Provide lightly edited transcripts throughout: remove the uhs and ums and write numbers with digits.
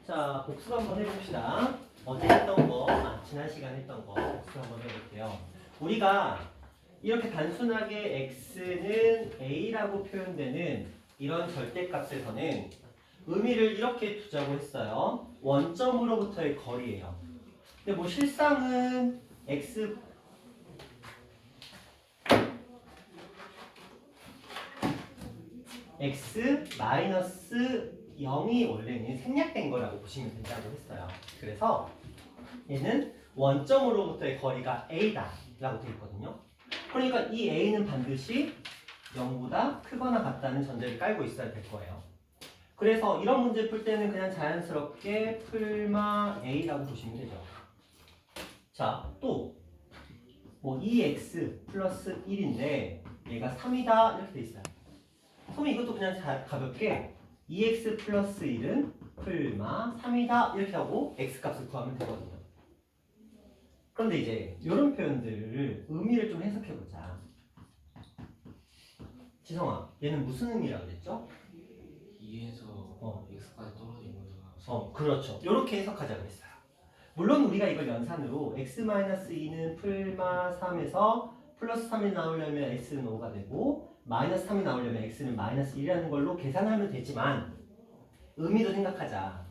자, 복습 한번 해봅시다. 어제 했던 거, 지난 시간에 했던 거 복습 한번 해볼게요. 우리가 이렇게 단순하게 x는 a라고 표현되는 이런 절대값에서는 의미를 이렇게 두자고 했어요. 원점으로부터의 거리예요. 근데 뭐 실상은 x 마이너스 0이 원래는 생략된 거라고 보시면 된다고 했어요. 그래서 얘는 원점으로부터의 거리가 a다 라고 되어 있거든요. 그러니까 이 a는 반드시 0보다 크거나 같다는 전제를 깔고 있어야 될 거예요. 그래서 이런 문제 풀 때는 그냥 자연스럽게 풀마 a라고 보시면 되죠. 자, 또 뭐 2x 플러스 1인데 얘가 3이다 이렇게 돼 있어요. 그럼 이것도 그냥 가볍게 2x 플러스 1은 풀마 3이다 이렇게 하고 x값을 구하면 되거든요. 그런데 이제 이런 표현들을 의미를 좀 해석해보자. 지성아, 얘는 무슨 의미라고 그랬죠? 2에서 x까지 떨어져 있는 거잖아. 그렇죠. 이렇게 해석하자 그랬어요. 물론 우리가 이걸 연산으로 x-2는 풀마 3에서 플러스 3이 나오려면 x는 5가 되고 마이너스 3이 나오려면 x는 마이너스 1이라는 걸로 계산하면 되지만 의미도 생각하자.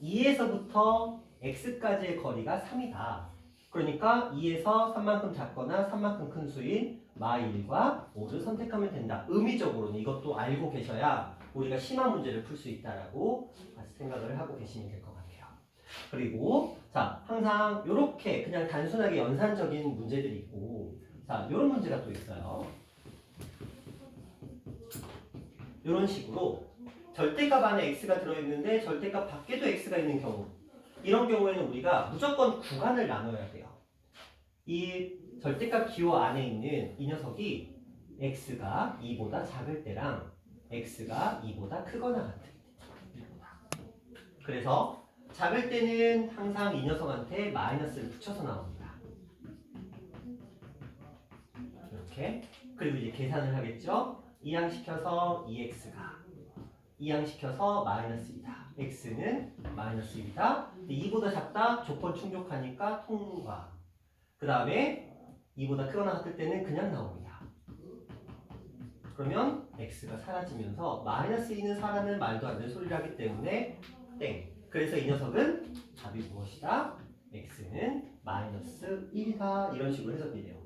2에서부터 x까지의 거리가 3이다. 그러니까 2에서 3만큼 작거나 3만큼 큰 수인 마1과 5를 선택하면 된다. 의미적으로는 이것도 알고 계셔야 우리가 심화 문제를 풀 수 있다라고 생각을 하고 계시면 될 것 같아요. 그리고 자, 항상 이렇게 그냥 단순하게 연산적인 문제들이 있고 자, 이런 문제가 또 있어요. 이런 식으로 절대값 안에 x가 들어있는데 절대값 밖에도 x가 있는 경우 이런 경우에는 우리가 무조건 구간을 나눠야 돼요. 이 절대값 기호 안에 있는 이 녀석이 x가 2보다 작을 때랑 x가 2보다 크거나 같을 때. 그래서 작을 때는 항상 이 녀석한테 마이너스를 붙여서 나옵니다. 이렇게. 그리고 이제 계산을 하겠죠. 이항시켜서 2x가 이항시켜서 마이너스 2다. x는 마이너스 1이다. 2보다 작다. 조건 충족하니까 통과. 그 다음에 2보다 크거나 같을 때는 그냥 나옵니다. 그러면 x가 사라지면서 마이너스 2는 사라는 말도 안 되는 소리를 하기 때문에 땡. 그래서 이 녀석은 답이 무엇이다? x는 마이너스 1이다. 이런 식으로 해석이 돼요.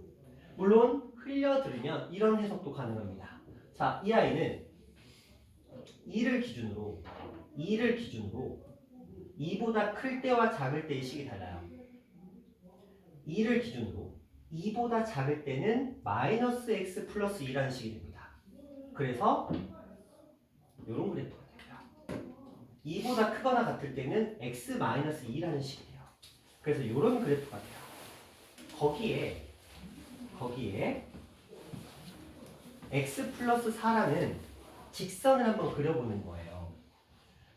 물론 흘려들으면 이런 해석도 가능합니다. 자, 이 아이는 2를 기준으로 2보다 클 때와 작을 때의 식이 달라요. 2를 기준으로 2보다 작을 때는 마이너스 x 플러스 2라는 식이 됩니다. 그래서 이런 그래프가 됩니다. 2보다 크거나 같을 때는 x 마이너스 2라는 식이 돼요. 그래서 이런 그래프가 돼요. 거기에 x 플러스 4라는 직선을 한번 그려보는 거예요.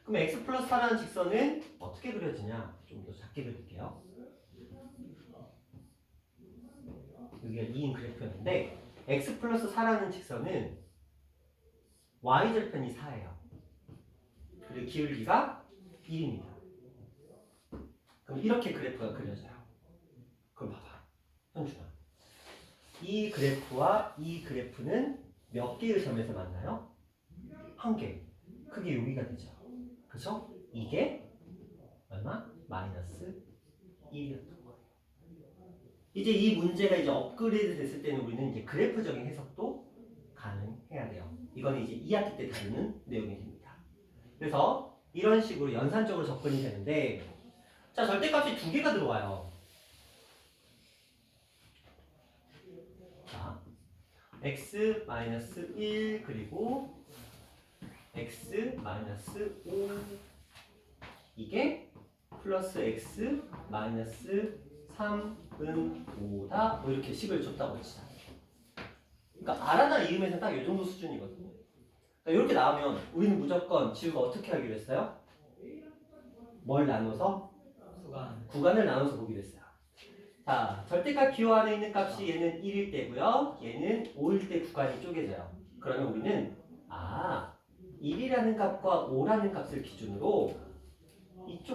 그럼 x 플러스 4라는 직선은 어떻게 그려지냐? 좀 더 작게 그릴게요. 여기가 2인 그래프였는데 x 플러스 4라는 직선은 y절편이 4예요. 그리고 기울기가 1입니다. 그럼 이렇게 그래프가 그려져요. 그럼 봐봐. 현준아. 이 그래프와 이 그래프는 몇 개의 점에서 만나요? 한 개. 그게 여기가 되죠. 그죠? 이게 얼마? 마이너스 1이었던 거예요. 이제 이 문제가 이제 업그레이드 됐을 때는 우리는 이제 그래프적인 해석도 가능해야 돼요. 이건 이제 2학기 때 다루는 내용이 됩니다. 그래서 이런 식으로 연산적으로 접근이 되는데 자, 절대값이 두 개가 들어와요. 자, x-1 그리고 x-5 이게 플러스 x-3은 5다 뭐 이렇게 식을 줬다고 했죠. 그러니까 알아나 이음에서 딱 이 정도 수준이거든요. 그러니까 이렇게 나오면 우리는 무조건 지우가 어떻게 하기로 했어요? 뭘 나눠서? 구간을 나눠서 보기로 했어요. 자, 절대값 기호 안에 있는 값이 얘는 1일 때고요. 얘는 5일 때 구간이 쪼개져요. 그러면 우리는 1이라는 값과 5라는 값을 기준으로 이쪽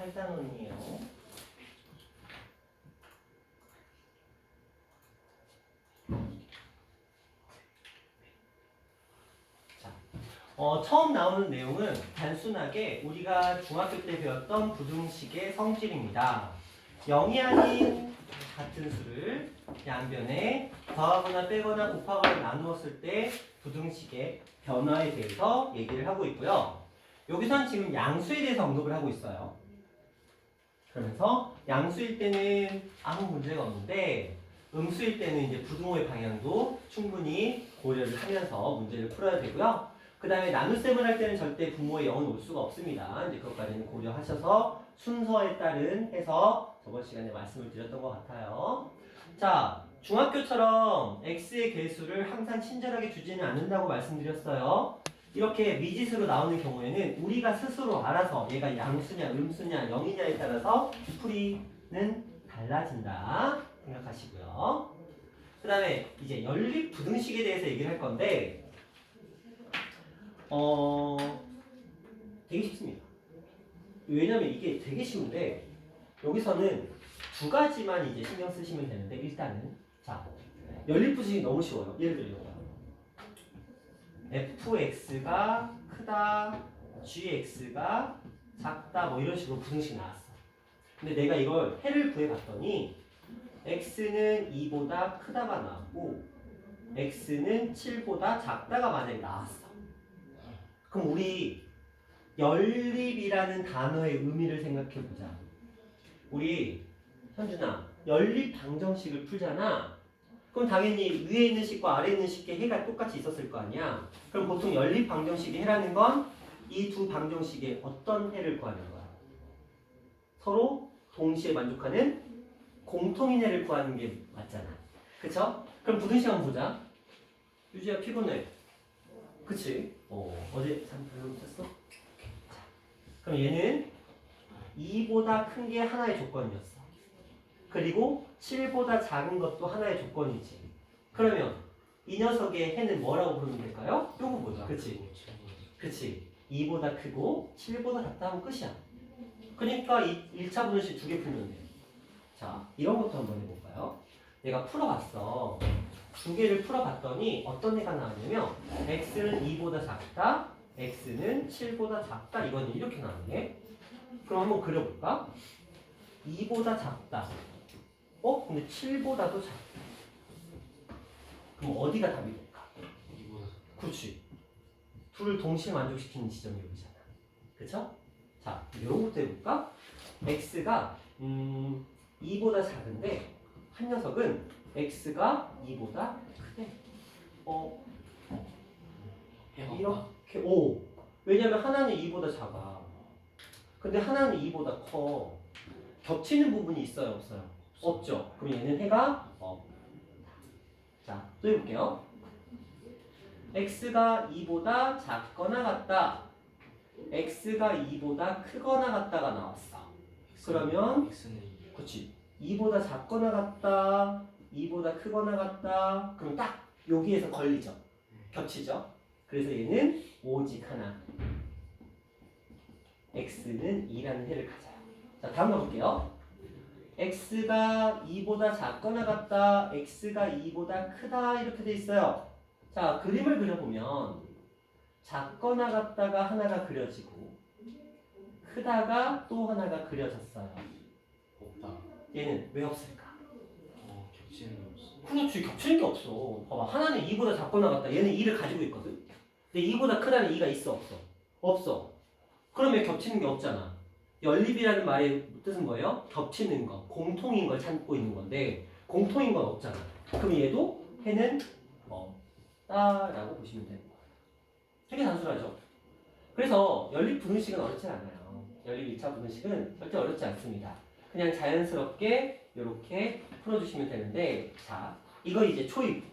8단원이에요. 처음 나오는 내용은 단순하게 우리가 중학교 때 배웠던 부등식의 성질입니다. 0이 아닌 같은 수를 양변에 더하거나 빼거나 곱하거나 나누었을 때 부등식의 변화에 대해서 얘기를 하고 있고요. 여기선 지금 양수에 대해서 언급을 하고 있어요. 그러면서 양수일 때는 아무 문제가 없는데 음수일 때는 이제 부등호의 방향도 충분히 고려를 하면서 문제를 풀어야 되고요. 그 다음에 나눗셈을 할 때는 절대 분모에 0은 올 수가 없습니다. 이제 그것까지는 고려하셔서 순서에 따른 해서 저번 시간에 말씀을 드렸던 것 같아요. 자, 중학교처럼 x의 개수를 항상 친절하게 주지는 않는다고 말씀드렸어요. 이렇게 미지수로 나오는 경우에는 우리가 스스로 알아서 얘가 양수냐 음수냐 0이냐에 따라서 풀이는 달라진다 생각하시고요. 그 다음에 이제 연립 부등식에 대해서 얘기를 할 건데 되게 쉽습니다. 왜냐면 이게 되게 쉬운데 여기서는 두 가지만 이제 신경 쓰시면 되는데 일단은 자 연립 부등식이 너무 쉬워요. 예를 들어 이거 fx가 크다, gx가 작다 뭐 이런 식으로 부등식 나왔어. 근데 내가 이걸 해를 구해봤더니 x는 2보다 크다가 나왔고 x는 7보다 작다가 만약에 나왔어. 그럼 우리 연립이라는 단어의 의미를 생각해보자. 우리 현준아 연립 방정식을 풀잖아. 그럼 당연히 위에 있는 식과 아래에 있는 식의 해가 똑같이 있었을 거 아니야. 그럼 보통 연립 방정식의 해라는 건 이 두 방정식의 어떤 해를 구하는 거야? 서로 동시에 만족하는 공통인 해를 구하는 게 맞잖아. 그쵸? 그럼 부등식 한번 보자. 유지야 피곤해. 그치? 어제 잠깐 잤어? 그럼 얘는 2보다 큰 게 하나의 조건이었어. 그리고 7보다 작은 것도 하나의 조건이지. 그러면 이 녀석의 해는 뭐라고 부르면 될까요? 요거 보자. 그치? 그치? 2보다 크고 7보다 작다 하면 끝이야. 그러니까 이 1차 분식 두 개 풀면 돼. 자, 이런 것도 한번 해볼까요? 내가 풀어봤어. 두 개를 풀어봤더니 어떤 해가 나왔냐면 x는 2보다 작다, x는 7보다 작다. 이거는 이렇게 나왔네. 그럼 한번 그려볼까? 2보다 작다. 근데 7보다도 작다. 그럼 어디가 답이 될까? 2보다 그렇지. 둘을 동시에 만족시키는 지점이 여기잖아. 그쵸? 자, 이런 것도 해볼까? x가 2보다 작은데 한 녀석은 x가 2보다 크대. 이렇게 왜냐면 하나는 2보다 작아. 근데 하나는 2보다 커. 겹치는 부분이 있어요, 없어요? 없죠. 그럼 얘는 해가 자, 또 해볼게요. x가 2보다 작거나 같다. x가 2보다 크거나 같다가 나왔어. 그러면 x는 그렇지. 2보다 작거나 같다. 2보다 크거나 같다. 그럼 딱 여기에서 걸리죠. 겹치죠. 그래서 얘는 오직 하나. x는 2라는 해를 가져요. 자, 다음 가볼게요. x가 2보다 작거나 같다. x가 2보다 크다. 이렇게 돼 있어요. 자, 그림을 그려보면 작거나 같다가 하나가 그려지고 크다가 또 하나가 그려졌어요. 없다. 얘는 왜 없을까? 겹치는 게 없어. 그렇지, 겹치는 게 없어. 봐봐, 하나는 2보다 작거나 같다. 얘는 2를 가지고 있거든. 근데 2보다 크다는 2가 있어, 없어? 없어. 그러면 겹치는 게 없잖아. 연립이라는 말의 뜻은 뭐예요? 겹치는 거, 공통인 걸 찾고 있는 건데 공통인 건 없잖아. 그럼 얘도 해는 없다라고 보시면 되는 거예요. 되게 단순하죠? 그래서 연립 부등식은 어렵지 않아요. 연립 1차 부등식은 절대 어렵지 않습니다. 그냥 자연스럽게 이렇게 풀어주시면 되는데, 자, 이거 이제 초입.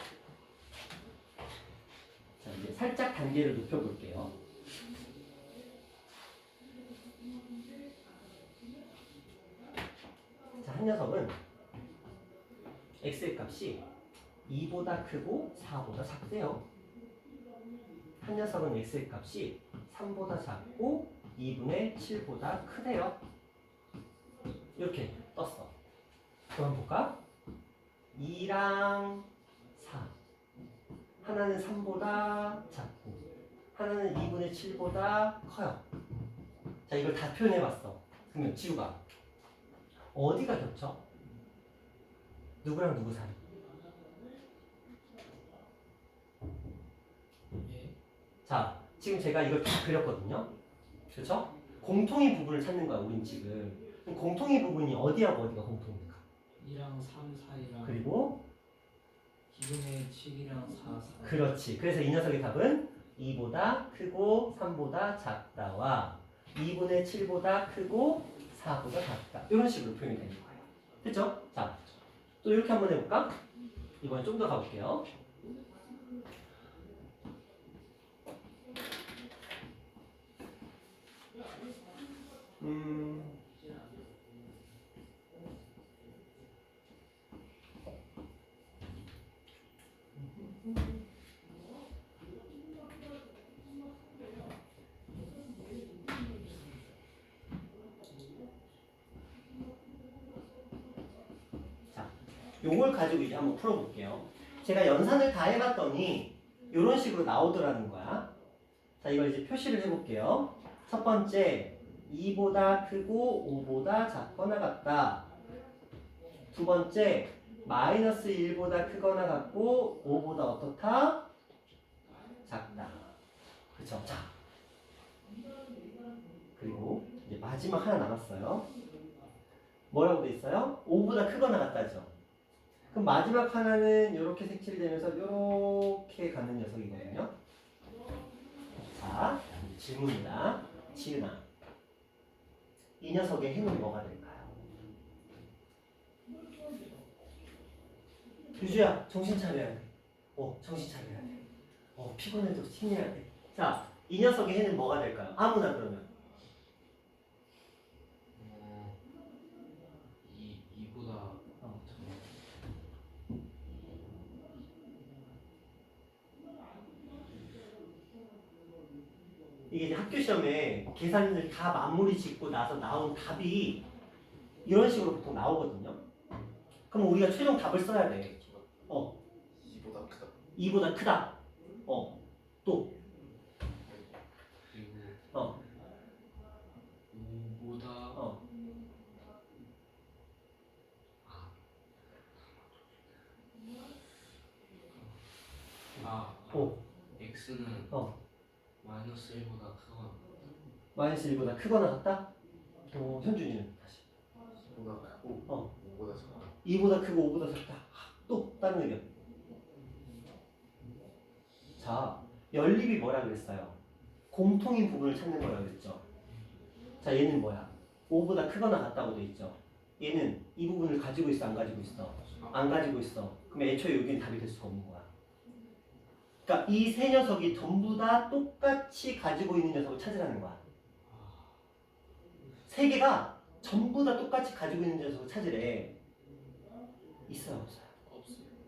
자, 이제 살짝 단계를 높여볼게요. 자, 한 녀석은 x의 값이 2보다 크고 4보다 작대요. 한 녀석은 x의 값이 3보다 작고 2분의 7보다 크대요. 이렇게 떴어. 그럼 볼까? 2랑 4. 하나는 3보다 작고 하나는 2분의 7보다 커요. 자, 이걸 다 표현해봤어. 그러면 지우가 어디가 겹쳐? 누구랑 누구 사이? 예. 자, 지금 제가 이걸 다 그렸거든요. 그렇죠? 공통의 부분을 찾는 거야, 우린 지금. 그럼 공통의 부분이 어디하고 어디가 공통일까? 2랑 3 사이랑 그리고 2분의 7이랑 4 사이. 그렇지. 그래서 이 녀석의 답은 2보다 크고 3보다 작다와 2분의 7보다 크고 4보다 작다. 이런 식으로 표현이 되는 거예요. 됐죠? 자, 또 이렇게 한번 해볼까? 이번에 좀 더 가볼게요. 음... 자, 요걸 가지고 이제 한번 풀어볼게요. 제가 연산을 다 해봤더니 이런 식으로 나오더라는 거야. 자, 이걸 이제 표시를 해볼게요. 첫 번째, 2보다 크고 5보다 작거나 같다. 두 번째, 마이너스 1보다 크거나 같고 5보다 어떻다? 작다. 그쵸? 자, 그리고 이제 마지막 하나 남았어요. 뭐라고 돼 있어요? 5보다 크거나 같다죠. 그럼 마지막 하나는 이렇게 색칠이 되면서 이렇게 가는 녀석이거든요. 자, 질문입니다. 지은아, 이 녀석의 행운이 뭐가 될까요? 유주야, 정신 차려야 돼. 정신 차려야 돼. 피곤해도 힘내야 돼. 자, 이 녀석의 해는 뭐가 될까요? 아무나 그러면. 2보다 이게 이제 학교 시험에 계산을 다 마무리 짓고 나서 나온 답이 이런 식으로 보통 나오거든요. 그럼 우리가 최종 답을 써야 돼. 2보다 크다. 2보다 크다. 또. 그리고 어. 5보다 어. 오. x는 마이너스 1보다 크거나 마이너스 1보다 크거나 같다? 현준이는 다시. 2보다 크고 5보다 작다. 2보다 크고 5보다 작다. 또 다른 의견. 자, 연립이 뭐라 그랬어요? 공통인 부분을 찾는 거라 그랬죠. 자, 얘는 뭐야? 5보다 크거나 같다고 돼 있죠. 얘는 이 부분을 가지고 있어, 안 가지고 있어? 안 가지고 있어. 그럼 애초에 여기는 답이 될 수가 없는 거야. 그러니까 이 세 녀석이 전부 다 똑같이 가지고 있는 녀석을 찾으라는 거야. 세 개가 전부 다 똑같이 가지고 있는 녀석을 찾으래. 있어요, 없어요?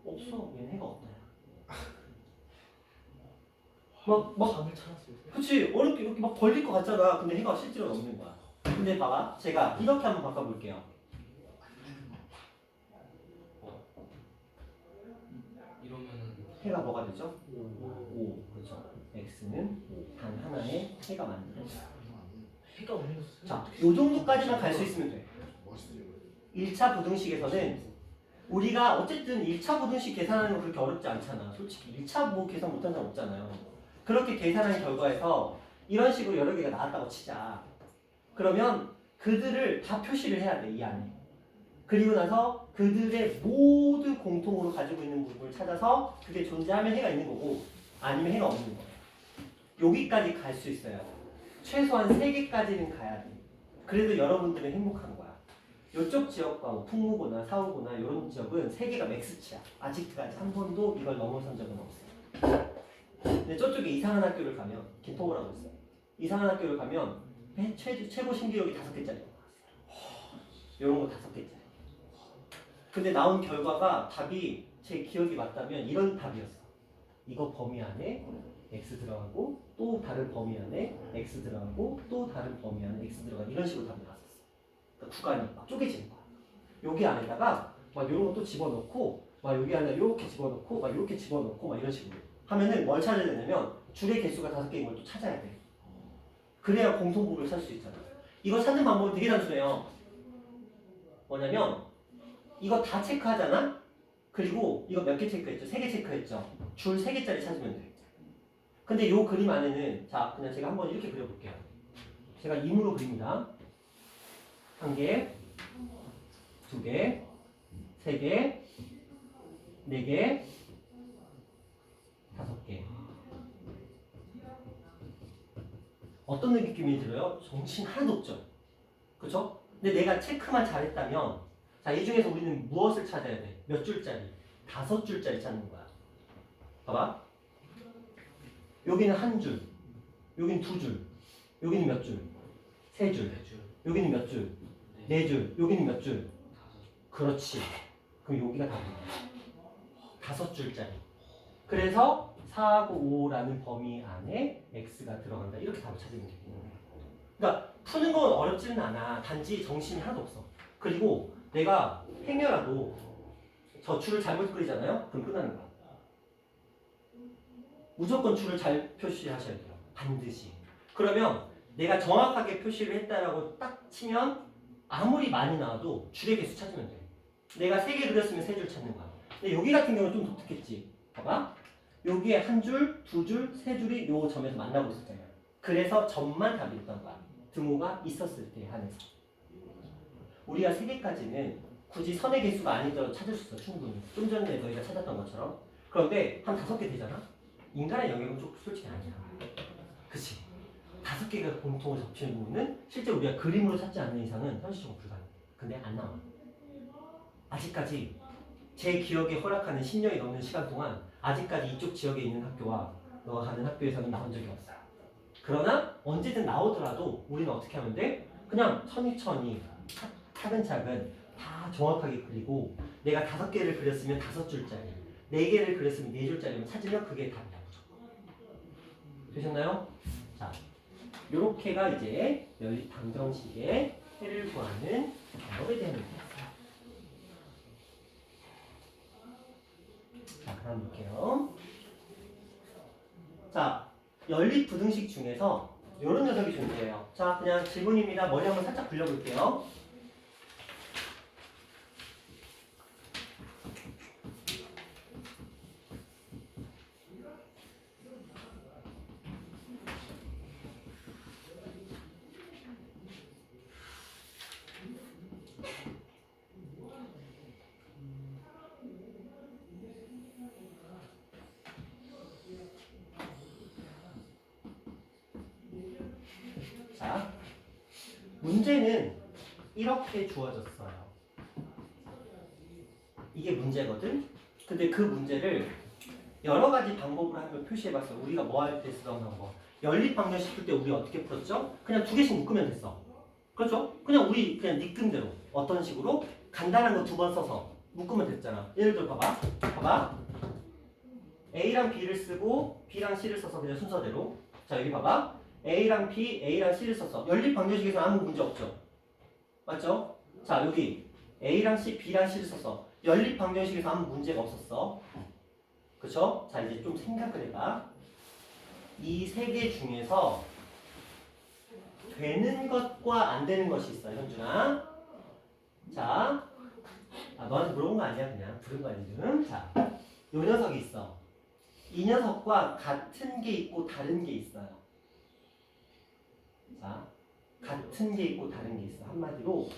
없어. 얘는 해가 없다. 막 답을 찾았어요. 그치, 어렵게 이렇게 막 걸릴 것 같잖아. 근데 해가 실제로 없는 거야. 근데 봐봐, 제가 이렇게 한번 바꿔볼게요. 이러면은 해가 뭐가 되죠? 5. 그렇죠. x는 단 하나의 해가 만들어져. 해가 없는 거 자, 요 정도까지만 갈 수 있으면 돼. 멋있지. 1차 부등식에서는 우리가 어쨌든 1차 부등식 계산하는 거 그렇게 어렵지 않잖아. 솔직히 1차 뭐 계산 못한 사람 없잖아요. 그렇게 계산한 결과에서 이런 식으로 여러 개가 나왔다고 치자. 그러면 그들을 다 표시를 해야 돼, 이 안에. 그리고 나서 그들의 모두 공통으로 가지고 있는 부분을 찾아서 그게 존재하면 해가 있는 거고 아니면 해가 없는 거예요. 여기까지 갈 수 있어요. 최소한 3개까지는 가야 돼. 그래도 여러분들은 행복한 거야. 이쪽 지역과 뭐 풍무고나 사후고나 이런 지역은 3개가 맥스치야. 아직까지 한 번도 이걸 넘어선 적은 없어요. 근데 저쪽에 이상한 학교를 가면 김포고라고 있어요. 이상한 학교를 가면 최고 신기록이 5개짜리가 나왔어요. 이런 거 5개짜리. 근데 나온 결과가 답이 제 기억이 맞다면 이런 답이었어. 이거 범위 안에 x 들어가고 또 다른 범위 안에 x 들어가고 또 다른 범위 안에 x 들어가고 이런 식으로 답이 나왔었어. 그러니까 구간이 막 쪼개지는 거야. 여기 안에다가 막 이런 것도 집어넣고 막 여기 안에 이렇게 집어넣고 막 이렇게 집어넣고 막 이런 식으로 하면은 뭘 찾아야 되냐면 줄의 개수가 5개인 걸 또 찾아야 돼. 그래야 공통부를 찾을 수 있잖아. 이거 찾는 방법은 되게 단순해요. 뭐냐면 이거 다 체크하잖아? 그리고 이거 몇 개 체크했죠? 3개 체크했죠? 줄 3개짜리 찾으면 돼. 근데 이 그림 안에는 자 그냥 제가 한번 이렇게 그려볼게요. 제가 임으로 그립니다. 1개, 2개, 3개, 4개, 5개. 어떤 느낌이 들어요? 정신 하나도 없죠? 그쵸? 근데 내가 체크만 잘했다면 자, 이 중에서 우리는 무엇을 찾아야 돼? 몇 줄짜리? 5줄짜리 찾는 거야. 봐봐. 여기는 한 줄, 여기는 2줄, 여기는 몇 줄? 3줄, 여기는 몇 줄? 4줄, 여기는 몇 줄? 5. 그렇지. 그럼 여기가 답이야. 5줄짜리. 그래서 4, 9, 5라는 범위 안에 x가 들어간다. 이렇게 답을 찾으면 돼. 그러니까 푸는 건 어렵지는 않아. 단지 정신이 하나도 없어. 그리고 내가 행여라도 저 줄을 잘못 그리잖아요? 그럼 끝나는 거야. 무조건 줄을 잘 표시하셔야 돼요. 반드시. 그러면 내가 정확하게 표시를 했다라고 딱 치면 아무리 많이 나와도 줄의 개수 찾으면 돼. 내가 3개 그렸으면 3줄 찾는 거야. 근데 여기 같은 경우는 좀 독특했지. 봐봐. 여기에 한 줄, 2줄, 3줄이 요 점에서 만나고 있었잖아요. 그래서 점만 답이었던 거야. 등호가 있었을 때 한해서. 우리가 3개까지는 굳이 선의 개수가 아니더라도 찾을 수 있어. 충분히. 좀 전에 너희가 찾았던 것처럼. 그런데 한 5개 되잖아? 인간의 영역은 좀 솔직히 아니야. 그치? 5개가 공통으로 잡히는 부분은 실제 우리가 그림으로 찾지 않는 이상은 현실적으로 불가능해. 근데 안 나와. 아직까지 제 기억에 허락하는 10년이 넘는 시간 동안 아직까지 이쪽 지역에 있는 학교와 너가 가는 학교에서는 나온 적이 없어요. 그러나 언제든 나오더라도 우리는 어떻게 하면 돼? 그냥 천천히 차근차근 다 정확하게 그리고 내가 5개를 그렸으면 5줄짜리 4개를 그렸으면 4줄짜리만 찾으면 그게 답이야. 되셨나요? 자, 요렇게가 이제 연립 방정식의 해를 구하는 방법에 대한 얘기였어요. 자, 그다음 볼게요. 자, 연립 부등식 중에서 이런 녀석이 존재해요. 자, 그냥 질문입니다. 머리 한번 살짝 굴려볼게요. 자, 문제는 이렇게 주어졌어요. 이게 문제거든? 근데 그 문제를 여러 가지 방법으로 한번 표시해봤어요. 우리가 뭐 할 때 쓰던 방법. 연립 방정식 풀 때 우리 어떻게 풀었죠? 그냥 2개씩 묶으면 됐어. 그렇죠? 그냥 우리 그냥 니끔대로 어떤 식으로 간단한 거 2번 써서 묶으면 됐잖아. 예를 들어 봐봐. A랑 B를 쓰고 B랑 C를 써서 그냥 순서대로. 자, 여기 봐봐. A랑 B, A랑 C를 써서 연립 방정식에서 아무 문제 없죠? 맞죠? 자, 여기 A랑 C, B랑 C를 써서 연립 방정식에서 아무 문제가 없었어. 그쵸? 자, 이제 좀 생각을 해봐. 이 3개 중에서 되는 것과 안 되는 것이 있어, 현준아. 자, 너한테 물어본 거 아니야, 그냥 부른 거야 지금. 자, 요 녀석이 있어. 이 녀석과 같은 게 있고 다른 게 있어요. 자, 같은 게 있고 다른 게 있어. 한마디로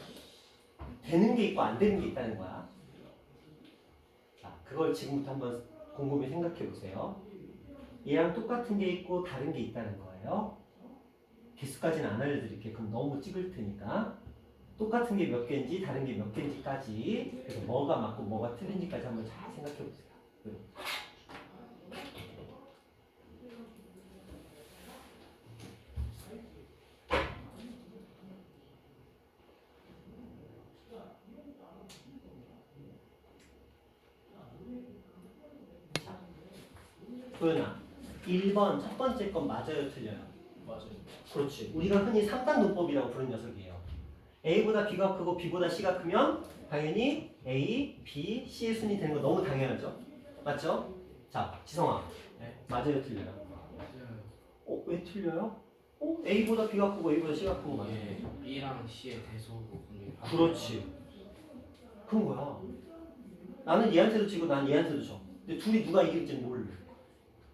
되는 게 있고 안 되는 게 있다는 거야. 자, 그걸 지금부터 한번 곰곰이 생각해 보세요. 얘랑 똑같은 게 있고 다른 게 있다는 거예요. 개수까지는 안 알려드릴게요. 그럼 너무 찍을 테니까. 똑같은 게 몇 개인지 다른 게 몇 개인지까지, 그래서 뭐가 맞고 뭐가 틀린지까지 한번 잘 생각해 보세요. 도연아, 1번 첫 번째 건 맞아요, 틀려요? 맞아요. 그렇지. 우리가 흔히 3단 논법이라고 부르는 녀석이에요. A보다 B가 크고 B보다 C가 크면 당연히 A, B, C의 순위 되는 거 너무 당연하죠. 맞죠? 자, 지성아. 네. 맞아요, 틀려요? 맞아요. 왜 틀려요? A보다 B가 크고 A보다 C가 크고 맞아요. 이게 B랑 C의 대소고 그렇지. 그런 거야. 나는 얘한테도 지고 난 얘한테도 져. 근데 둘이 누가 이길지 몰라.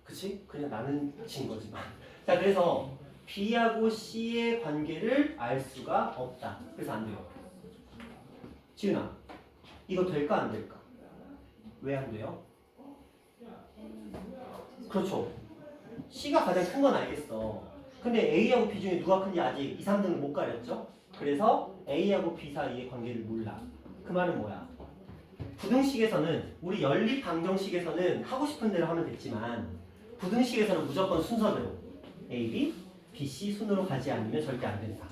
그치? 그냥 나는 진 거지만. 자, 그래서 B하고 C의 관계를 알 수가 없다. 그래서 안 돼요. 지윤아, 이거 될까 안 될까? 왜 안 돼요? 그렇죠. C가 가장 큰 건 알겠어. 근데 A하고 B 중에 누가 큰지 아직 2, 3등을 못 가렸죠? 그래서 A하고 B 사이의 관계를 몰라. 그 말은 뭐야? 부등식에서는 우리 연립 방정식에서는 하고 싶은 대로 하면 됐지만 부등식에서는 무조건 순서대로 A, B, B, C 순으로 가지 않으면 절대 안 된다.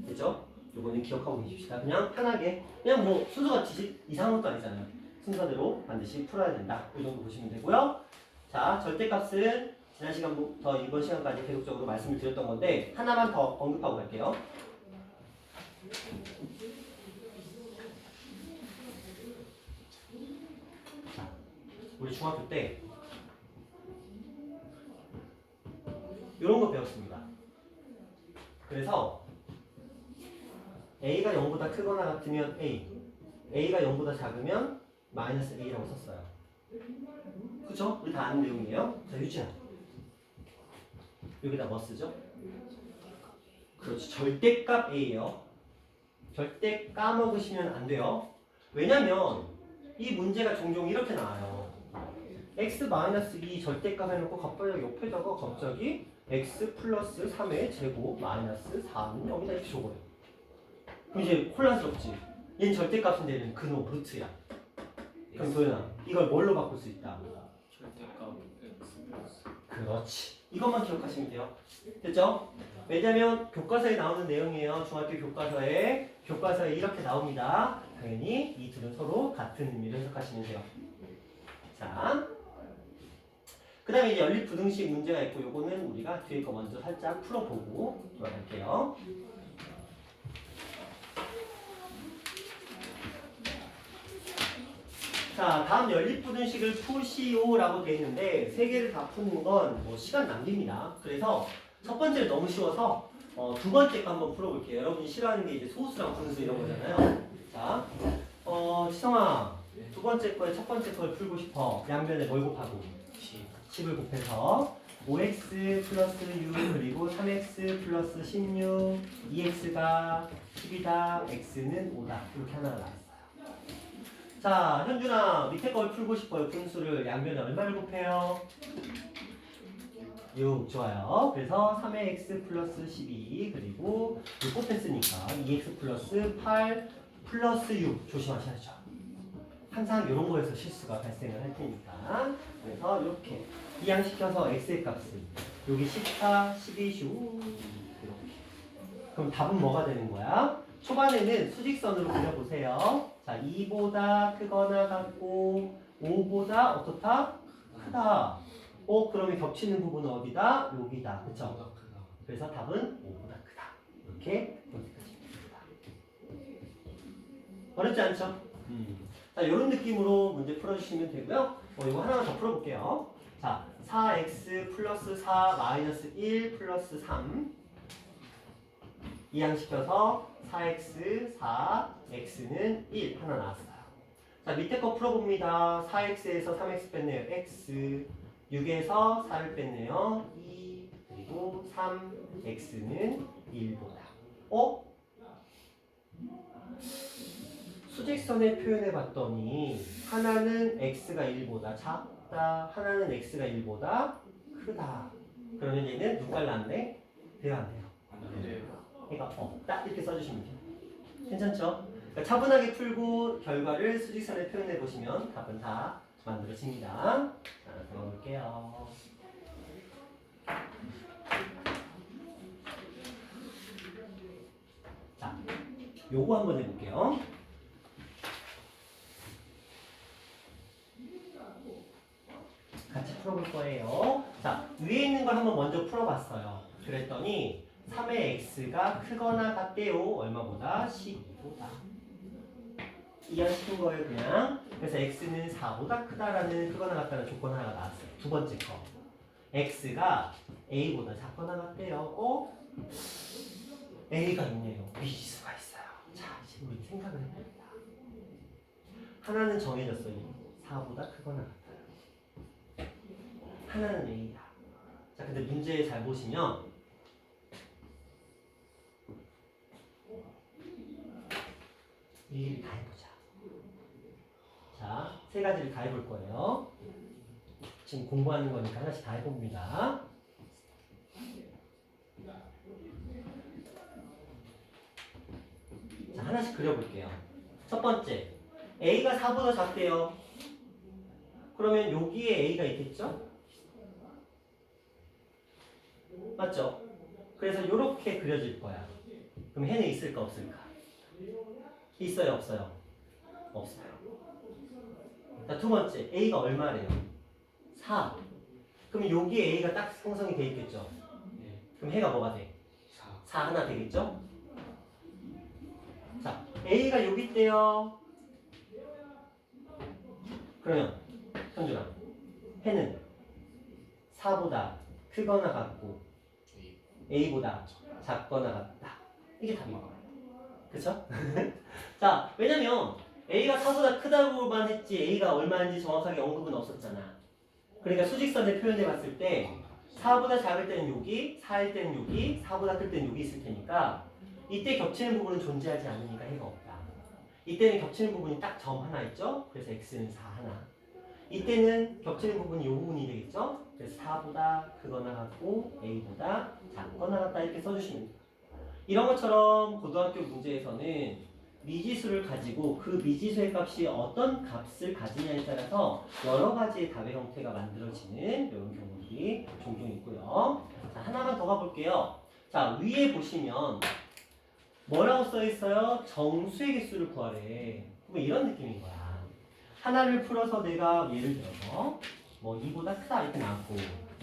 그죠? 요거는 기억하고 계십시다. 그냥 편하게 그냥 뭐 순서가 이상한 것도 아니잖아요. 순서대로 반드시 풀어야 된다. 이 정도 보시면 되고요. 자, 절대값은 지난 시간부터 이번 시간까지 계속적으로 말씀을 드렸던 건데 하나만 더 언급하고 갈게요. 자, 우리 중학교 때 이런 거 배웠습니다. 그래서 A가 0보다 크거나 같으면 A, A가 0보다 작으면 마이너스 A라고 썼어요. 그쵸? 우리 다 아는 내용이에요. 자, 유진아. 여기다 뭐 쓰죠? 그렇지. 절대값 A예요. 절대 까먹으시면 안 돼요. 왜냐면 이 문제가 종종 이렇게 나와요. x-2 절대값 해놓고 갑자기 옆에다가 갑자기 x 플러스 3의 제곱 마이너스 4는 여기다 이렇게 적어요. 그럼 이제 혼란스럽지. 얘는 절대값인데 얘는 근호 루트야. 그럼 도현아, 이걸 뭘로 바꿀 수 있다? 절대값 X 플러스. 그렇지. 이것만 기억하시면 돼요. 됐죠? 왜냐면 교과서에 나오는 내용이에요. 중학교 교과서에 이렇게 나옵니다. 당연히 이 둘은 서로 같은 의미를 해석하시면 돼요. 자, 그 다음에 이제 연립 부등식 문제가 있고 요거는 우리가 뒤에 거 먼저 살짝 풀어보고 돌아갈게요. 자, 다음 연립부등식을 푸시오라고 되어 있는데 세 개를 다 푸는 건 뭐 시간 낭비입니다. 그래서 첫 번째는 너무 쉬워서 두 번째 거 한번 풀어볼게요. 여러분이 싫어하는 게 이제 소수랑 분수 이런 거잖아요. 자, 지성아, 두 번째 거에 첫 번째 걸 풀고 싶어. 양변에 뭘 곱하고? 10을 곱해서 5x 플러스 6 그리고 3x 플러스 16 2x가 10이다 x는 5다 이렇게 하나가 나왔어요. 자, 현준아, 밑에 걸 풀고 싶어요. 분수를 양변에 얼마를 곱해요? 6. 좋아요. 그래서 3의 x 플러스 12 그리고 6 곱했으니까 2x 플러스 8 플러스 6 조심하셔야죠. 항상 이런 거에서 실수가 발생을 할 테니까. 그래서 이렇게 이항시켜서 x의 값은 여기 14, 12, 15 이렇게. 그럼 답은 뭐가 되는 거야? 초반에는 수직선으로 그려보세요. 자, 2보다 크거나 같고 5보다 어떻다? 크다. 그러면 겹치는 부분은 어디다? 여기다. 그쵸? 그래서 답은 5보다 크다. 이렇게 선택하시면 됩니다. 어렵지 않죠? 자, 이런 느낌으로 문제 풀어주시면 되고요. 이거 하나만 더 풀어볼게요. 자, 4x 플러스 4 마이너스 1 플러스 3 이항시켜서 4x, 4, x는 1 하나 나왔어요. 자, 밑에 거 풀어봅니다. 4x에서 3x 뺐네요. x 6에서 4를 뺐네요. 2 그리고 3 x는 1보다 수직선에 표현해 봤더니 하나는 x가 1보다 작다 하나는 x가 1보다 크다. 그러면 얘는 눈깔 났네? 돼요 안 돼요? 그러니까 없다 이렇게 써주시면 돼요. 괜찮죠? 그러니까 차분하게 풀고 결과를 수직선에 표현해 보시면 답은 다 만들어집니다. 자, 들어볼게요. 자, 요거 한번 해볼게요. 같이 풀어볼 거예요. 자, 위에 있는 걸 한번 먼저 풀어봤어요. 그랬더니 3의 x가 크거나 같대요. 얼마보다? 12보다. 이해하신 거예요, 그냥. 그래서 x는 4보다 크다라는 크거나 같다는 조건 하나가 나왔어요. 두 번째 거. x가 a보다 작거나 같대요. a가 있네요. 미지수가 있어요. 자, 이제 우리 생각을 해봅니다. 하나는 정해졌어요. 4보다 크거나 같아요. 하나는 a다. 자, 근데 문제 잘 보시면 일일이 다 해보자. 자, 세 가지를 다 해볼 거예요. 지금 공부하는 거니까 하나씩 다 해봅니다. 자, 하나씩 그려볼게요. 첫 번째, a가 4보다 작대요. 그러면 여기에 a가 있겠죠? 맞죠? 그래서 이렇게 그려질 거야. 그럼 해는 있을까 없을까? 있어요 없어요? 없어요. 자, 두 번째, a가 얼마래요? 4. 그럼 여기에 a가 딱 형성이 돼 있겠죠? 네. 그럼 해가 뭐가 돼? 4. 4 하나 되겠죠? 자, a가 여기 있대요. 그러면 현준아, 해는 4보다 크거나 같고 a보다 작거나 같다. 이게 답인 거예요. 그쵸? 자, 왜냐면 a가 4보다 크다고만 했지 a가 얼마인지 정확하게 언급은 없었잖아. 그러니까 수직선을 표현해 봤을 때 4보다 작을 때는 여기, 4일 때는 여기, 4보다 클 때는 여기 있을 테니까 이때 겹치는 부분은 존재하지 않으니까 해가 없다. 이때는 겹치는 부분이 딱 점 하나 있죠? 그래서 x는 4 하나. 이때는 겹치는 부분이 이 부분이 되겠죠? 그래서 4보다 크거나 같고 a보다 작거나 같다 이렇게 써주시면 돼요. 이런 것처럼 고등학교 문제에서는 미지수를 가지고 그 미지수의 값이 어떤 값을 가지냐에 따라서 여러 가지의 답의 형태가 만들어지는 이런 경우들이 종종 있고요. 자, 하나만 더 가볼게요. 자, 위에 보시면 뭐라고 써 있어요? 정수의 개수를 구하래. 그럼 이런 느낌인 거야. 하나를 풀어서 내가 예를 들어서 뭐 2보다 크다 이렇게 나왔고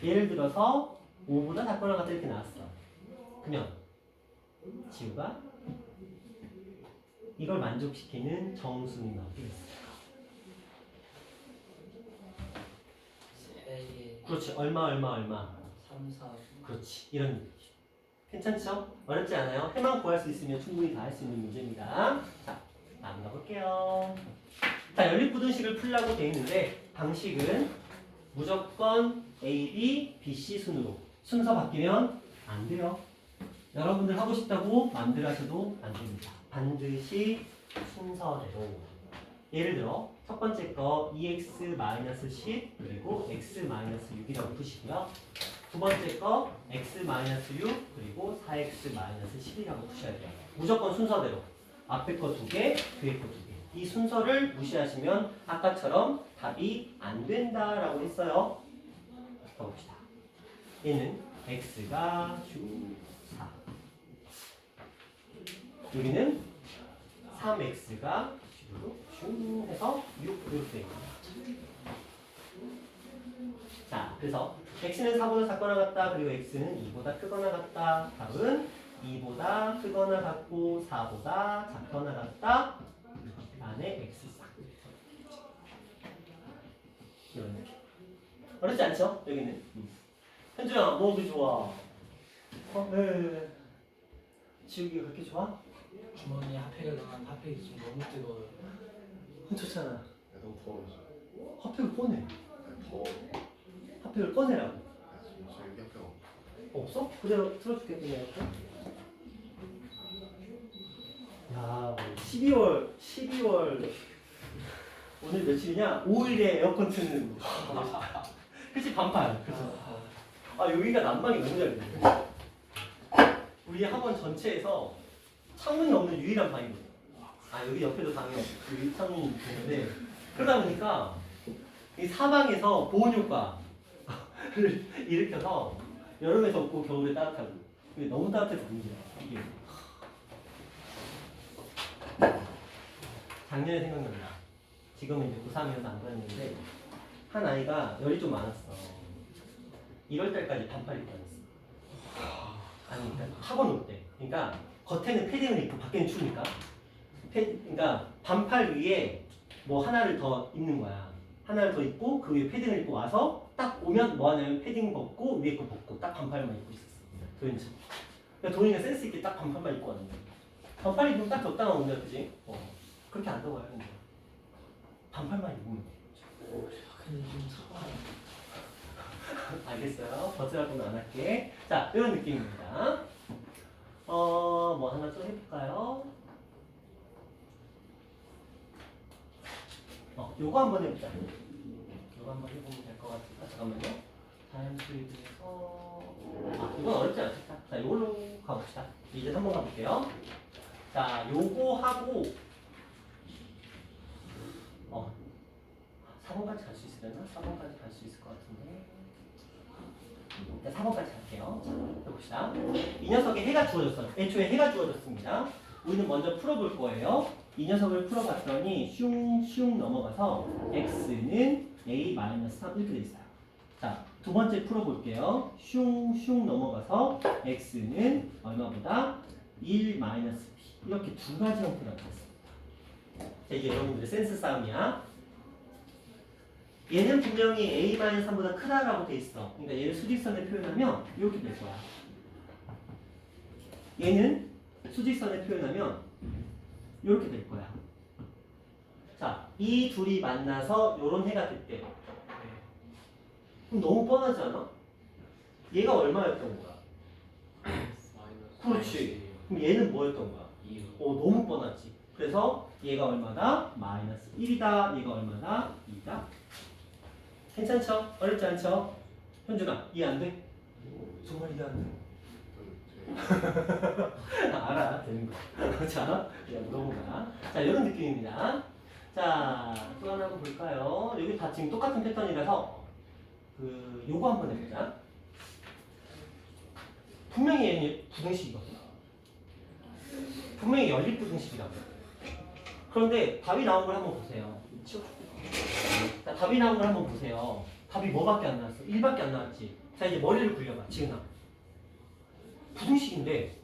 예를 들어서 5보다 작거나 같다 이렇게 나왔어. 그러면 지우가 이걸 만족시키는 정수는 어디 있을까? 3개. 그렇지. 얼마. 3, 4. 그렇지. 이런 느낌. 괜찮죠? 어렵지 않아요? 해만 구할 수 있으면 충분히 다 할 수 있는 문제입니다. 자, 다음 가볼게요. 자, 연립부등식을 풀라고 돼 있는데 방식은 무조건 A, B, B, C 순으로 순서 바뀌면 안 돼요. 여러분들 하고 싶다고 마음대로 하셔도 안 됩니다. 반드시 순서대로. 예를 들어 첫 번째 거 2x-10 그리고 x-6이라고 푸시고요. 두 번째 거 x-6 그리고 4x-10이라고 푸셔야 돼요. 무조건 순서대로. 앞에 거 2개, 뒤에 거 2개. 이 순서를 무시하시면 아까처럼 답이 안 된다라고 했어요. 봅시다. 얘는 x가 쭉 4. 여기는 3x가 쭉 해서 6 이렇게 됩니다. 자, 그래서 x는 4보다 작거나 같다. 그리고 x는 2보다 크거나 같다. 답은 2보다 크거나 같고 4보다 작거나 같다. 안에 x 싹. 이런 느낌. 어렵지 않죠? 여기는. 현주야, 뭐가 좋아? 네. 지우기가 그렇게 좋아? 주머니에 핫팩을 넣은 핫팩이 지금 너무 뜨거워요. 좋잖아. 야, 너무 더워 지금. 핫팩을 꺼내. 야, 더워. 핫팩을 꺼내라고. 야, 지금 저 여기 학교 없어? 그대로 틀어줄게 그냥 이렇게. 야, 12월 오늘 며칠이냐? 5일에 에어컨 트는 그치 반팔. 그래서 아 여기가 난방이 너무 잘 돼. 우리 학원 전체에서 창문이 없는 유일한 방이거든. 아 여기 옆에도 방이 없고 여기 창문이 있는데 그러다 보니까 이 사방에서 보온 효과를 일으켜서 여름에 덥고 겨울에 따뜻하고 근데 너무 따뜻해서 문제야 이게. 작년에 생각난다. 지금은 이제 고3이어서 안 그랬는데 한 아이가 열이 좀 많았어. 1월 달까지 반팔 입고 다녔어. 아니 그러니까 학원 올 때. 그러니까 겉에는 패딩을 입고 밖에는 추우니까. 그러니까 반팔 위에 뭐 하나를 더 입는 거야. 하나를 더 입고 그 위에 패딩을 입고 와서 딱 오면 뭐 하냐면 패딩 벗고 위에 거 벗고 딱 반팔만 입고 있었어. 도인처럼. 그러니까 도인이가 센스 있게 딱 반팔만 입고 왔는데 반팔 입으면 딱 적당한 온도야, 그지? 그렇게 안 더워요, 근데 반팔만 입으면 돼. 근데 좀 차가워. 알겠어요. 버스라고는 안 할게. 자, 이런 느낌입니다. 뭐 하나 또 해볼까요? 요거 한번 해보자. 요거 한번 해보면 될 것 같으니까 잠깐만요. 자연수에서 이건 어렵지 않겠다. 자, 요걸로 가봅시다. 이제 3번 가볼게요. 자, 요거 하고 4번까지 갈 수 있으려나? 4번까지 갈 수 있을 것 같은데. 일단 4번까지 갈게요. 자, 해봅시다. 이 녀석에 해가 주어졌어요. 애초에 해가 주어졌습니다. 우리는 먼저 풀어볼 거예요. 이 녀석을 풀어봤더니 슝슝 넘어가서 x는 a-3 이렇게 돼 있어요. 자, 두 번째 풀어볼게요. 슝슝 넘어가서 x는 얼마보다 1-b 이렇게 두 가지 형태가 되었습니다. 자, 이게 여러분들의 센스 싸움이야. 얘는 분명히 a-3보다 크다라고 돼 있어. 그러니까 얘를 수직선에 표현하면 이렇게 될 거야. 얘는 수직선에 표현하면 이렇게 될 거야. 자, 이 둘이 만나서 요런 해가 됐대. 그럼 너무 뻔하지 않아? 얘가 얼마였던 거야? 그렇지. 그럼 얘는 뭐였던 거야? 2. 너무 뻔하지. 그래서 얘가 얼마다? -1이다. 얘가 얼마다? 2다. 괜찮죠? 어렵지 않죠? 현준아, 이해 안 돼? 정말 이해 안 돼? 알아, 되는 거. 자, 넘어가. 자, 이런 느낌입니다. 자, 또 하나 한번 볼까요? 여기 다 지금 똑같은 패턴이라서 요거 한번 해보자. 분명히 얘는 부등식이거든. 분명히 연립 부등식이라고. 그런데 답이 나온 걸 한번 보세요. 자, 답이 나온 걸 한번 보세요. 답이 뭐밖에 안 나왔어? 1밖에 안 나왔지. 자, 이제 머리를 굴려봐. 지금 부등식인데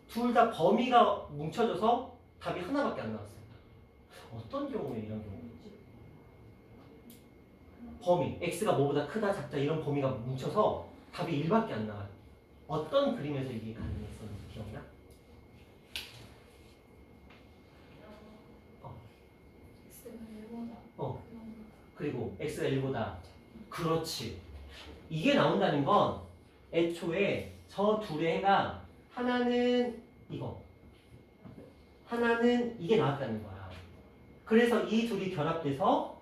둘 다 범위가 뭉쳐져서 답이 하나밖에 안 나왔어요. 어떤 경우에 이런 경우인지. 범위, x가 뭐보다 크다, 작다 이런 범위가 뭉쳐서 답이 1밖에 안 나와요. 어떤 그림에서 이게 가능했었는지 기억나? 그리고 x가 1보다 그렇지. 이게 나온다는 건 애초에 저 둘의 해가 하나는 이거 하나는 이게 나왔다는 거야. 그래서 이 둘이 결합돼서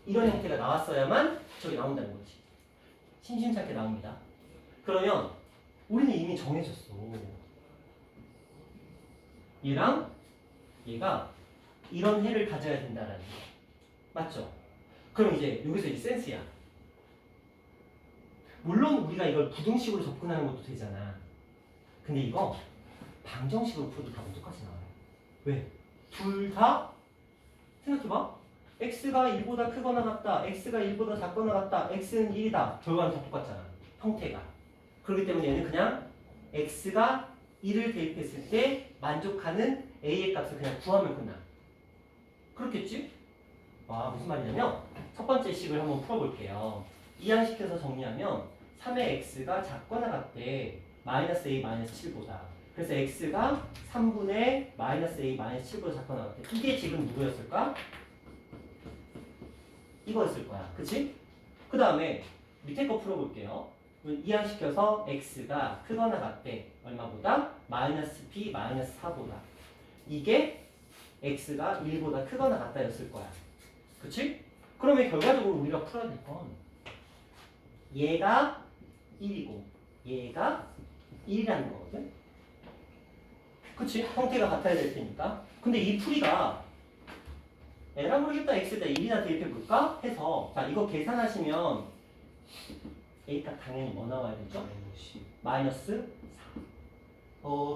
이런 형태가 나왔어야만 저게 나온다는 거지. 심심찮게 나옵니다. 그러면 우리는 이미 정해졌어. 얘랑 얘가 이런 해를 가져야 된다라는 거. 맞죠? 그럼 이제 여기서 이 센스야. 물론 우리가 이걸 부등식으로 접근하는 것도 되잖아. 근데 이거 방정식으로 풀어도 답은 똑같이 나와요. 왜? 둘 다 생각해봐. x가 1보다 크거나 같다. x가 1보다 작거나 같다. x는 1이다. 결과는 다 똑같잖아. 형태가. 그렇기 때문에 얘는 그냥 x가 1을 대입했을 때 만족하는 a의 값을 그냥 구하면 끝나. 그렇겠지? 무슨 말이냐면 첫 번째 식을 한번 풀어볼게요. 이항시켜서 정리하면 3의 x가 작거나 같대. -a -7보다. 그래서 x가 3분의 -a -7보다 작거나 같대. 이게 지금 누구였을까? 이거였을 거야. 그치? 그 다음에 밑에 거 풀어볼게요. 이항시켜서 x가 크거나 같대. 얼마보다? -p -4보다. 이게 x가 1보다 크거나 같다였을 거야. 그치? 그러면 결과적으로 우리가 풀어야 될 건 얘가 1이고 얘가 1이라는 거거든? 그치? 형태가 같아야 될 테니까. 근데 이 풀이가 에라 모르겠다 x에다 1이나 대입해볼까? 해서 자 이거 계산하시면 a값 당연히 뭐 나와야 되죠? -4.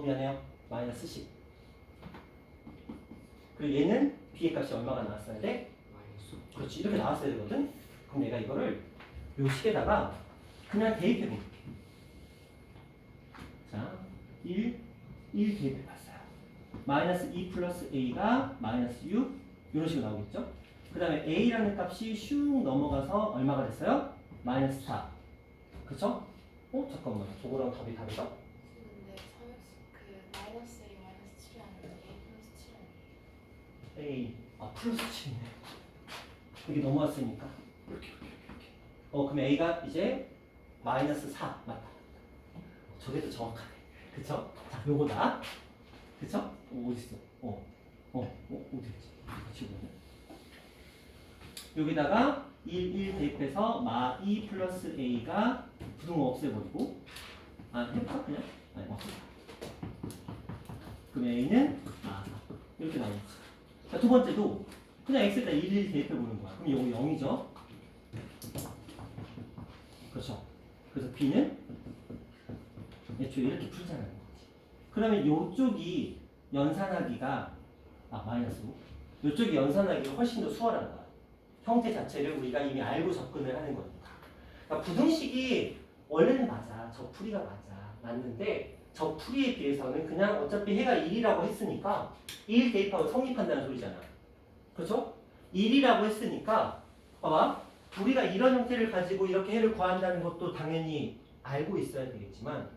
미안해요. -10. 그리고 얘는 b의 값이 얼마가 나왔어야 돼? 그렇지, 이렇게 나왔어야 되거든? 그럼 내가 이거를 요 식에다가 그냥 대입해볼게. 자, 1 대입해봤어요. 마이너스 2 플러스 a가 마이너스 6 이런 식으로 나오겠죠? 그 다음에 a라는 값이 슉 넘어가서 얼마가 됐어요? 마이너스 4. 그쵸? 잠깐만. 저거랑 답이 다르다? 근데 그 마이너스 A 마이너스 7이 아니라 A 플러스 7이 아니에요? A 플러스 7이네. 여기 넘어왔으니까 그럼 A가 이제 마이너스 4 맞다. 저게 더 정확하네. 그쵸? 자, 요거다. 그쵸? 어딨어? 어디있지? 같이 보네. 여기다가 1 대입해서 마2 플러스 A가 부등호 없애버리고 해볼까 그냥? 아니 없애. 그럼 A는 4 이렇게 나오겠지. 자, 두 번째도 그냥 x에다 1 대입해보는 거야. 그럼 요거 0이죠? 그렇죠? 그래서 b는 애초에 이렇게 풀자는 거지. 그러면 요쪽이 연산하기가 마이너스 5. 요쪽이 연산하기가 훨씬 더 수월한 거야. 형태 자체를 우리가 이미 알고 접근을 하는 거니까. 그러니까 부등식이 원래는 맞아. 저 풀이가 맞는데 저 풀이에 비해서는 그냥 어차피 해가 1이라고 했으니까 1 대입하고 성립한다는 소리잖아. 그렇죠? 1이라고 했으니까 봐봐. 우리가 이런 형태를 가지고 이렇게 해를 구한다는 것도 당연히 알고 있어야 되겠지만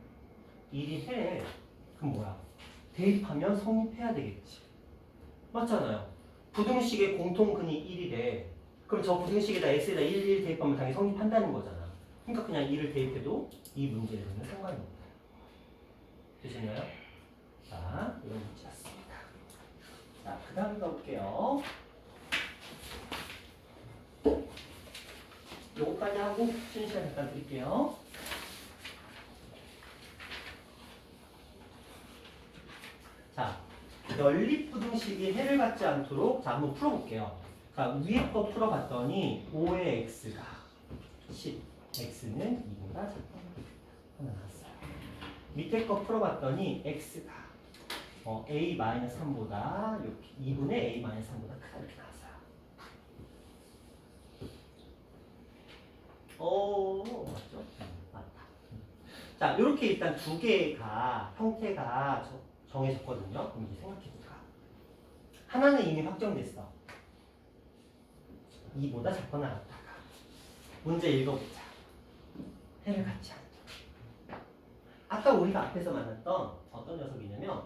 1이 해에 그럼 뭐야? 대입하면 성립해야 되겠지. 맞잖아요. 부등식의 공통근이 1이래. 그럼 저 부등식에다 x에다 1 대입하면 당연히 성립한다는 거잖아. 그러니까 그냥 1을 대입해도 이 문제에는 상관이 없다. 되시나요? 자, 이런 문제였습니다. 자, 그 다음 가볼게요. 요거까지 하고 쉬는 시간 잠깐 드릴게요. 자, 연립부등식이 해를 갖지 않도록 자 한번 풀어볼게요. 자, 위에 거 풀어봤더니 5의 x가 10, x는 2보다 작다. 하나 나왔어요. 밑에 거 풀어봤더니 x가 a-3보다 이렇게 2분의 a-3보다 크다 이렇게 나왔어요. 맞죠? 맞다. 자, 이렇게 일단 두 개가 형태가 정해졌거든요. 그럼 이제 생각해볼까? 하나는 이미 확정됐어. 2보다 작거나 같다가. 문제 읽어보자. 해를 갖지 않죠. 아까 우리가 앞에서 만났던 어떤 녀석이냐면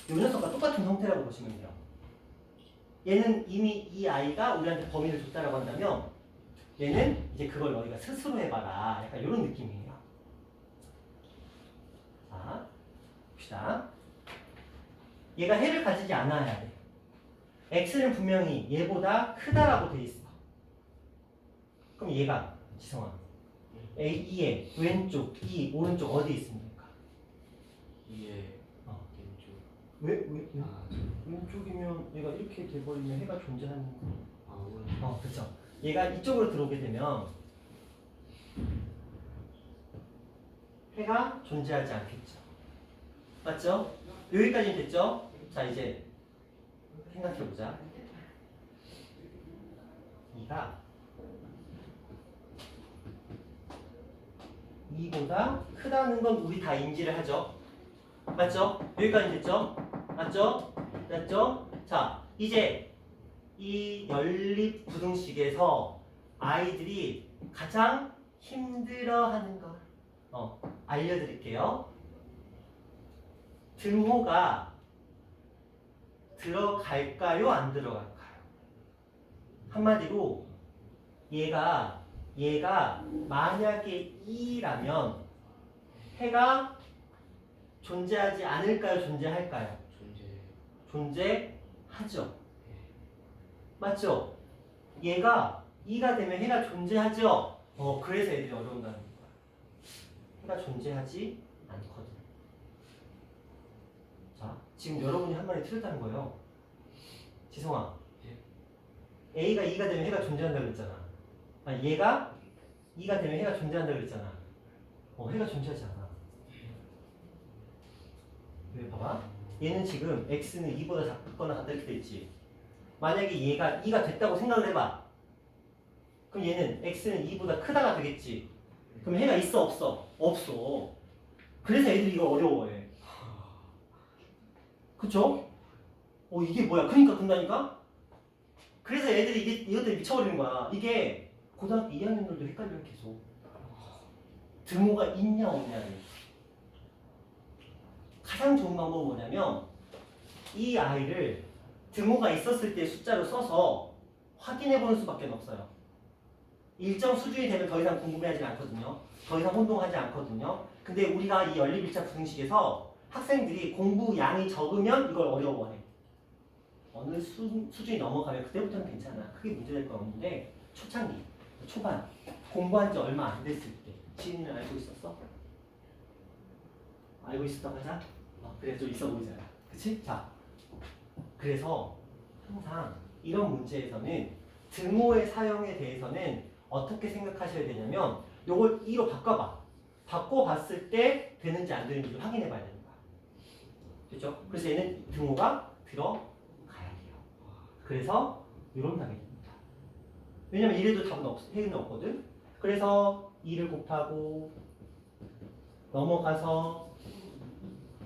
이 녀석과 똑같은 형태라고 보시면 돼요. 얘는 이미 이 아이가 우리한테 범위를 줬다라고 한다면 얘는 이제 그걸 너희가 스스로 해봐라. 약간 이런 느낌이에요. 자, 봅시다. 얘가 해를 가지지 않아야 돼. x는 분명히 얘보다 크다라고 돼 있어. 그럼 얘가 지성아, A의 왼쪽, E 오른쪽 어디 있습니까? 2의 왼쪽. 왜? 왼쪽이면 얘가 이렇게 돼버리면 해가 존재하는 거. 오른쪽. 그렇죠. 얘가 이쪽으로 들어오게 되면 해가 존재하지 않겠죠. 맞죠? 여기까지는 됐죠? 자, 이제 생각해보자. 2가 2보다 크다는 건 우리 다 인지를 하죠. 맞죠? 여기까지 됐죠? 맞죠? 됐죠? 자, 이제 이 연립 부등식에서 아이들이 가장 힘들어하는 걸 알려드릴게요. 등호가 들어갈까요? 안 들어갈까요? 한마디로 얘가 만약에 2라면 해가 존재하지 않을까요? 존재할까요? 존재하죠. 맞죠? 얘가 2가 되면 해가 존재하죠? 그래서 애들이 어려운다는 거야. 해가 존재하지 않거든. 자, 지금 여러분이 한 말이 틀렸다는 거예요. 지성아, A가 2가 되면 해가 존재한다고 그랬잖아. 아니, 얘가 2가 되면 해가 존재한다고 그랬잖아. 해가 존재하지 않아. 왜? 봐봐. 얘는 지금 x는 2보다 작거나 같다 이렇게 돼 있지. 만약에 얘가 2가 됐다고 생각을 해봐. 그럼 얘는 x는 2보다 크다가 되겠지. 그럼 해가 있어 없어? 없어. 그래서 애들이 이거 어려워해. 그쵸? 이게 뭐야? 그러니까 그런다니까? 그래서 애들이 이것 때문에 미쳐버리는 거야. 이게 고등학교 2학년들도 헷갈려 계속. 등호가 있냐 없냐를. 가장 좋은 방법은 뭐냐면 이 아이를 등호가 있었을 때 숫자로 써서 확인해 보는 수밖에 없어요. 일정 수준이 되면 더 이상 궁금해하지 않거든요. 더 이상 혼동하지 않거든요. 근데 우리가 이 연립일차 부등식에서 학생들이 공부 양이 적으면 이걸 어려워해. 어느 수준이 넘어가면 그때부터는 괜찮아. 크게 문제될 건 없는데 초창기, 초반, 공부한 지 얼마 안 됐을 때 지인은 알고 있었어? 알고 있었다고 하자? 그래 좀 있어 보이잖아. 그치? 자, 그래서 항상 이런 문제에서는 등호의 사용에 대해서는 어떻게 생각하셔야 되냐면 요걸 2로 바꿔봐. 바꿔봤을 때 되는지 안 되는지 확인해 봐야 되는 거야. 그렇죠? 그래서 얘는 등호가 들어가야 돼요. 그래서 이런 답이 됩니다. 왜냐면 이래도 답은 해는 없거든. 그래서 2를 곱하고 넘어가서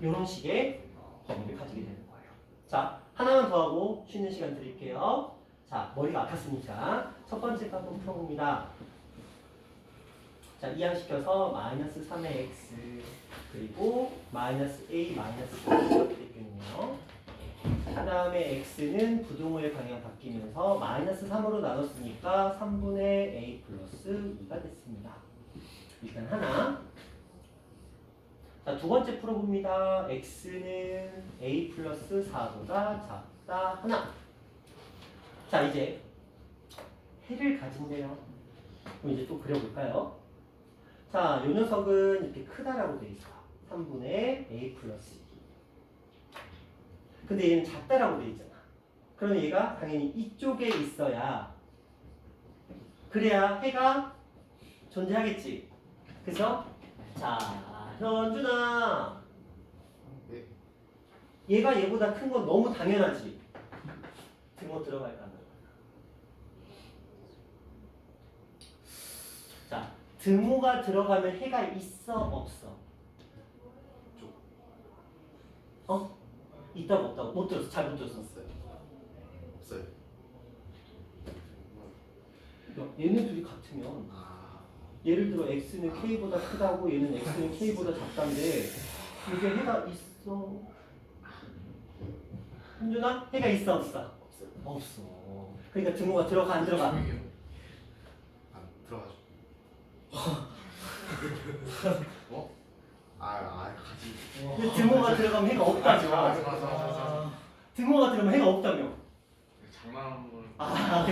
이런 식의 범위를 가지게 되는 거예요. 자, 하나만 더 하고 쉬는 시간 드릴게요. 자, 머리가 아팠으니까 첫 번째 거 한번 풀어봅니다. 자, 이항시켜서 마이너스 3의 x 그리고 마이너스 a 마이너스 b 이렇게 됐겠네요. 그 다음에 x는 부등호의 방향 바뀌면서 마이너스 3으로 나눴으니까 3분의 a 플러스 2가 됐습니다. 일단 하나. 자, 두 번째 풀어봅니다. x는 a 플러스 4보다 작다 하나. 자, 이제 해를 가진대요. 그럼 이제 또 그려볼까요? 자, 요 녀석은 이렇게 크다라고 돼 있어. 3분의 a 플러스 2. 근데 얘는 작다라고 돼 있잖아. 그러면 얘가 당연히 이쪽에 있어야 그래야 해가 존재하겠지. 그래서 자, 현준아. 네. 얘가 얘보다 큰 건 너무 당연하지. 등호 들어갈까 안 들어갈까? 자, 등호가 들어가면 해가 있어 없어? 있다고 없다고? 못 들었어. 잘 못 들었어. 없어요. 야, 얘네 둘이 같으면 아, 예를 들어 x는 k보다 크다고 얘는 x는 k보다 작다인데 이게 해가 있어? 현준아? 해가 있어 없어? 없어요. 없어. 그러니까 등호가 들어가 안 들어가? 안 들어가죠. 가지. 근데 등호가 들어가면 해가 없다며. 맞아. 등호가 들어가면 해가 없다며. 장난하는 걸.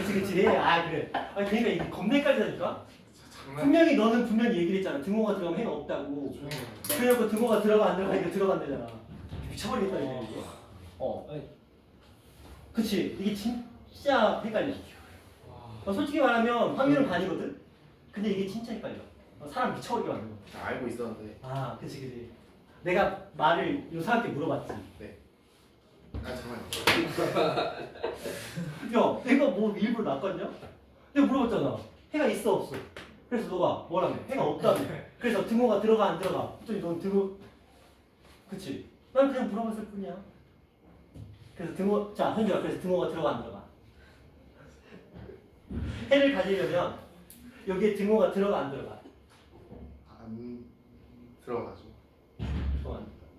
그치. 그래. 그러니까 이게 겁나 헷갈리다니까? 장난. 분명히 너는 분명히 얘기를 했잖아. 등호가 들어가면 해가 없다고. 그래놓고 등호가 들어가 안 들어가니까 들어간다잖아. 미쳐버리겠다 이거. 그치. 이게 진짜 헷갈려. 솔직히 말하면 확률은 반이거든? 근데 이게 진짜 헷갈려. 사람 미쳐버리게 만든 거. 알고 있었는데. 그치. 내가 말을 요 사람한테 물어봤지. 장난. 야, 내가 뭐 일부러 낚았냐? 내가 물어봤잖아. 해가 있어 없어? 그래서 너가 뭐라며? 해가 없다며. 그래서 등호가 들어가 안 들어가? 그랬더니 넌 등호. 그치? 난 그냥 물어봤을 뿐이야. 그래서 등호. 자, 현주야. 그래서 등호가 들어가 안 들어가? 해를 가지려면 여기에 등호가 들어가 안 들어가? 안 들어가죠.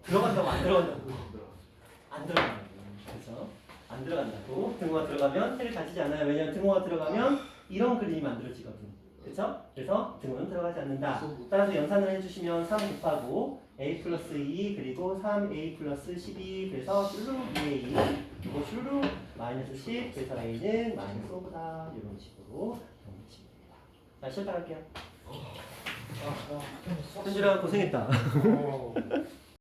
들어간다고 안 들어간다고? 들어가죠. 안 들어간다고. 그래서 안 들어간다고. 등호가 들어가면 해를 가지지 않아요. 왜냐면 등호가 들어가면 이런 그림이 만들어지거든. 그렇죠? 그래서 등호는 들어가지 않는다. 따라서 연산을 해주시면 3 곱하고 a 플러스 2 그리고 3a 플러스 12 그래서 슐루 2a 그리고 슐루 마이너스 10 그래서 a는 마이너스 5보다 이런 식으로 정리집니다. 자, 실패할게요. 현주랑 고생했다.